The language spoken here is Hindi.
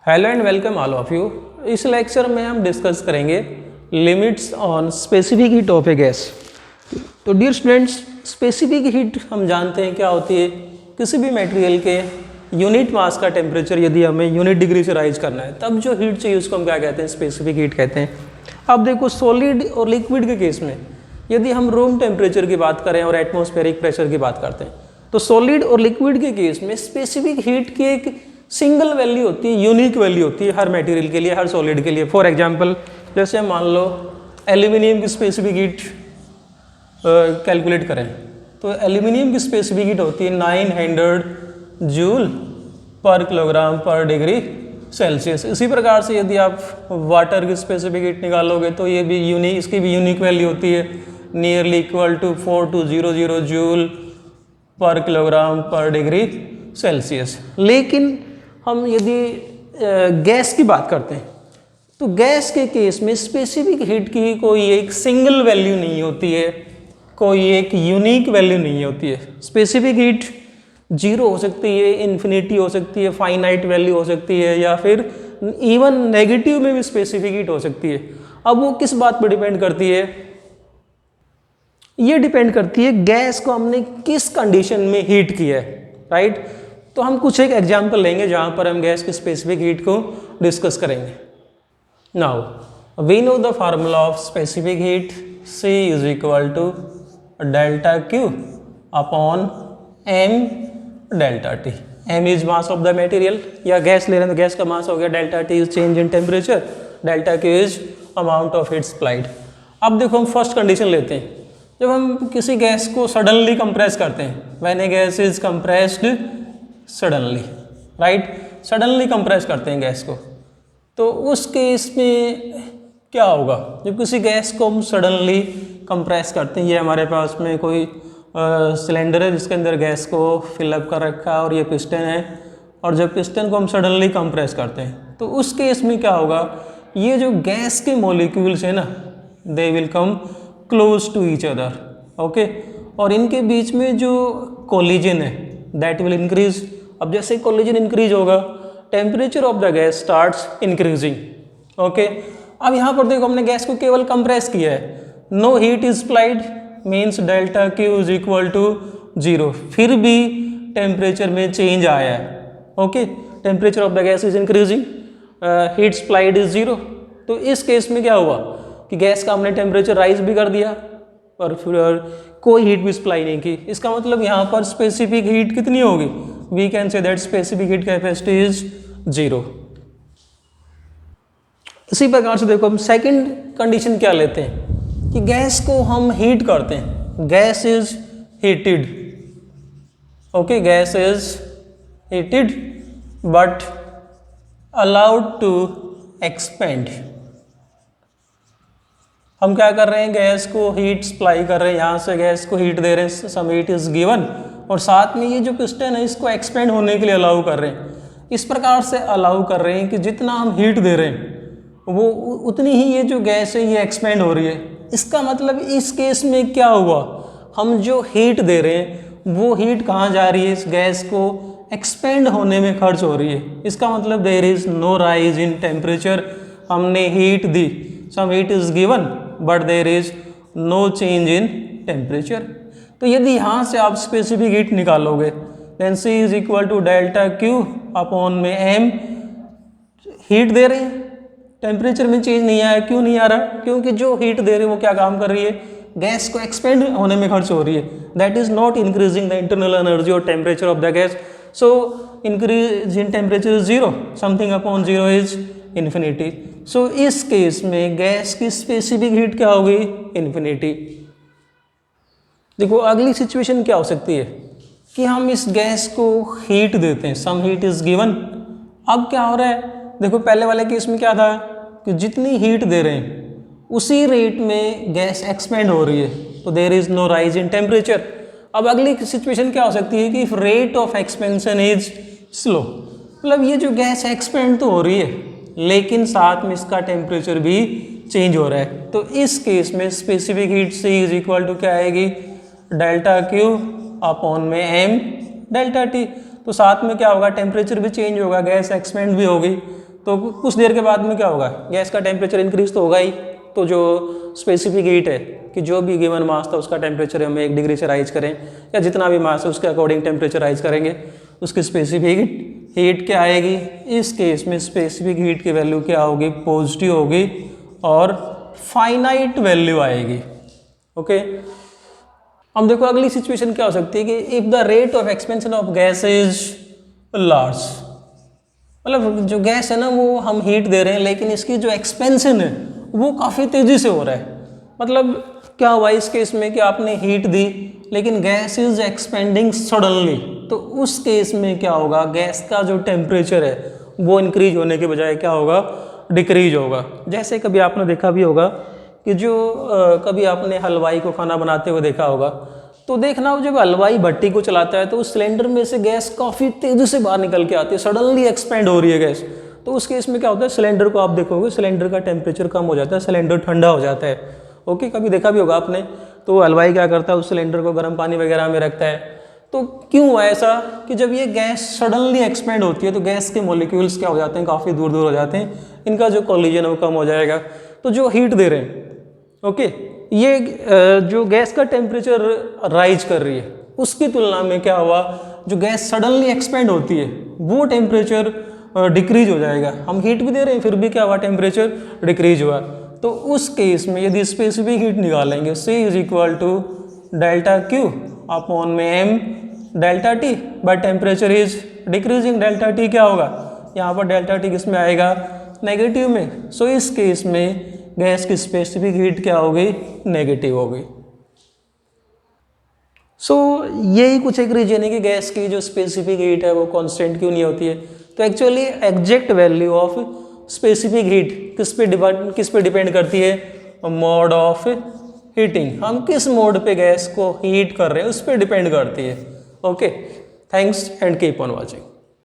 Hello and welcome all of you. इस लेक्चर में हम डिस्कस करेंगे limits on specific heat of A gas. तो डियर स्टूडेंट्स, स्पेसिफिक हीट हम जानते हैं क्या होती है। किसी भी मटेरियल के यूनिट मास का टेम्परेचर यदि हमें यूनिट डिग्री से राइज करना है तब जो हीट चाहिए उसको हम क्या कहते हैं, स्पेसिफिक हीट कहते हैं। अब देखो, सॉलिड और लिक्विड के केस में यदि हम रूम टेम्परेचर की बात करें और एटमॉस्फेरिक प्रेशर की बात करते हैं तो सॉलिड और लिक्विड के केस में स्पेसिफिक हीट की एक सिंगल वैल्यू होती है, यूनिक वैल्यू होती है हर मटेरियल के लिए, हर सॉलिड के लिए। फॉर एग्जांपल, जैसे मान लो एल्यूमिनियम की स्पेसिफिक हीट कैलकुलेट करें तो एल्यूमिनियम की स्पेसिफिक हीट होती है 900 जूल पर किलोग्राम पर डिग्री सेल्सियस। इसी प्रकार से यदि आप वाटर की स्पेसिफिक हीट निकालोगे तो ये भी यूनिक, इसकी भी यूनिक वैल्यू होती है नियरली इक्वल टू 4200 जूल पर किलोग्राम पर डिग्री सेल्सियस। लेकिन हम यदि गैस की बात करते हैं तो गैस के केस में स्पेसिफिक हीट की कोई एक सिंगल वैल्यू नहीं होती है, कोई एक यूनिक वैल्यू नहीं होती है। स्पेसिफिक हीट जीरो हो सकती है, इन्फिनिटी हो सकती है, फाइनाइट वैल्यू हो सकती है, या फिर इवन नेगेटिव में भी स्पेसिफिक हीट हो सकती है। अब वो किस बात पर डिपेंड करती है? ये डिपेंड करती है गैस को हमने किस कंडीशन में हीट किया है, राइट। तो हम कुछ एक एग्जांपल लेंगे जहां पर हम गैस की स्पेसिफिक हीट को डिस्कस करेंगे। Now we know the formula of specific heat, C is equal to delta Q upon M delta T. M is mass of the material, या गैस ले रहे हैं तो गैस का मास हो गया, delta T is change in temperature, delta Q is amount of heat supplied. अब देखो, हम फर्स्ट कंडीशन लेते हैं। जब हम किसी गैस को सडनली कंप्रेस करते हैं, when A gas is compressed suddenly, right, suddenly compress करते हैं गैस को, तो उस केस में क्या होगा? जब किसी गैस को हम सडनली कंप्रेस करते हैं, ये हमारे पास में कोई सिलेंडर है जिसके अंदर गैस को फिलअप कर रखा है और ये पिस्टन है, और जब पिस्टन को हम सडनली कंप्रेस करते हैं तो उस केस में क्या होगा? ये जो गैस के मॉलिक्यूल्स है ना, they will come close to each other, okay, और इनके बीच में जो कोलिजन है दैट विल इंक्रीज। अब जैसे कोलिजन इंक्रीज होगा, temperature of the gas starts increasing, okay. अब यहाँ पर देखो, हमने गैस को केवल कंप्रेस किया है, no heat is supplied, means delta Q is equal to 0, फिर भी टेम्परेचर में चेंज आया है, okay, temperature of the gas is increasing, heat supplied is 0। तो इस केस में क्या हुआ कि गैस का हमने टेम्परेचर राइज भी कर दिया और फिर कोई हीट भी सप्लाई नहीं की। इसका मतलब यहाँ पर स्पेसिफिक हीट कितनी होगी? We can say that specific heat capacity is 0। इसी प्रकार से देखो, हम सेकंड कंडीशन क्या लेते हैं कि गैस को हम हीट करते हैं, gas is heated, okay, gas is heated but allowed to expand. हम क्या कर रहे हैं? गैस को हीट सप्लाई कर रहे हैं, यहाँ से गैस को हीट दे रहे हैं, सम हीट इज गिवन, और साथ में ये जो पिस्टन है इसको एक्सपेंड होने के लिए अलाउ कर रहे हैं। इस प्रकार से अलाउ कर रहे हैं कि जितना हम हीट दे रहे हैं वो उतनी ही ये जो गैस है ये एक्सपेंड हो रही है। इसका मतलब इस केस में क्या हुआ? हम जो हीट दे रहे हैं वो हीट कहाँ जा रही है? इस गैस को एक्सपेंड होने में खर्च हो रही है। इसका मतलब there is no rise in temperature. हमने हीट दी, some heat is given but there is no change in temperature. तो यदि यहाँ से आप स्पेसिफिक हीट निकालोगे then C is equal to delta Q upon में एम। हीट दे रहे हैं, टेम्परेचर में चेंज नहीं आया, क्यों नहीं आ रहा? क्योंकि जो हीट दे रहे हैं वो क्या काम कर रही है? गैस को एक्सपेंड होने में खर्च हो रही है, that is not increasing the internal energy और temperature of the gas. So increase in temperature is 0, something upon 0 is infinity. So इस केस में गैस की स्पेसिफिक हीट क्या होगी? इन्फिनिटी। देखो, अगली सिचुएशन क्या हो सकती है कि हम इस गैस को हीट देते हैं, सम हीट इज गिवन। अब क्या हो रहा है? देखो, पहले वाले केस में क्या था कि जितनी हीट दे रहे हैं उसी रेट में गैस एक्सपेंड हो रही है, तो there is no rise in temperature. अब अगली सिचुएशन क्या हो सकती है कि if rate of expansion is slow, मतलब ये जो गैस एक्सपेंड तो हो रही है लेकिन साथ में इसका टेम्परेचर भी चेंज हो रहा है, तो इस केस में specific heat C is equal to क्या आएगी? डेल्टा क्यू अपॉन में एम डेल्टा टी। तो साथ में क्या होगा? टेम्परेचर भी चेंज होगा, गैस एक्सपेंड भी होगी, तो कुछ देर के बाद में क्या होगा, गैस का टेम्परेचर इंक्रीज तो होगा ही। तो जो स्पेसिफिक हीट है कि जो भी गिवन मास था उसका टेम्परेचर हम 1 डिग्री से राइज करें या जितना भी मास है उसके अकॉर्डिंग टेम्परेचर राइज करेंगे, उसकी स्पेसिफिक हीट क्या आएगी। इस केस में स्पेसिफिक हीट की वैल्यू क्या होगी, पॉजिटिव होगी और फाइनाइट वैल्यू आएगी। ओके, अब देखो अगली सिचुएशन क्या हो सकती है कि if the rate of expansion of gas is large, मतलब जो गैस है ना वो हम हीट दे रहे हैं लेकिन इसकी जो एक्सपेंशन है वो काफ़ी तेज़ी से हो रहा है। मतलब क्या हुआ इस केस में कि आपने हीट दी लेकिन गैस इज एक्सपेंडिंग सडनली, तो उस केस में क्या होगा, गैस का जो टेम्परेचर है वो इंक्रीज होने के बजाय क्या होगा, डिक्रीज होगा। जैसे कभी आपने देखा भी होगा कि जो कभी आपने हलवाई को खाना बनाते हुए देखा होगा, तो देखना हो जब हलवाई भट्टी को चलाता है तो उस सिलेंडर में से गैस काफ़ी तेज़ी से बाहर निकल के आती है, सडनली एक्सपेंड हो रही है गैस। तो उस केस में क्या होता है, सिलेंडर को आप देखोगे सिलेंडर का टेम्परेचर कम हो जाता है, सिलेंडर ठंडा हो जाता है। ओके, कभी देखा भी होगा आपने। तो हलवाई क्या करता है, उस सिलेंडर को गर्म पानी वगैरह में रखता है। तो क्यों हुआ ऐसा कि जब ये गैस सडनली एक्सपेंड होती है तो गैस के मॉलिक्यूल्स क्या हो जाते हैं, काफ़ी दूर दूर हो जाते हैं, इनका जो कोलिजन है वो कम हो जाएगा। तो जो हीट दे रहे हैं, ओके, ये जो गैस का टेम्परेचर राइज कर रही है उसकी तुलना में क्या हुआ, जो गैस सडनली एक्सपेंड होती है वो टेम्परेचर डिक्रीज हो जाएगा। हम हीट भी दे रहे हैं फिर भी क्या हुआ, टेम्परेचर डिक्रीज हुआ। तो उस केस में यदि स्पेसिफिक हीट निकालेंगे, C is equal to delta Q upon में M delta T, but temperature is decreasing, delta T क्या होगा, यहाँ पर डेल्टा T किस में आएगा, नेगेटिव में। सो इस केस में गैस की स्पेसिफिक हीट क्या होगी, नेगेटिव होगी। सो यही कुछ एक रीजन है कि गैस की जो स्पेसिफिक हीट है वो कांस्टेंट क्यों नहीं होती है। तो actually exact value of specific heat किस पे डिपेंड करती है, मोड ऑफ हीटिंग, हम किस मोड पे गैस को हीट कर रहे हैं उस पर डिपेंड करती है। Okay, thanks and keep on watching.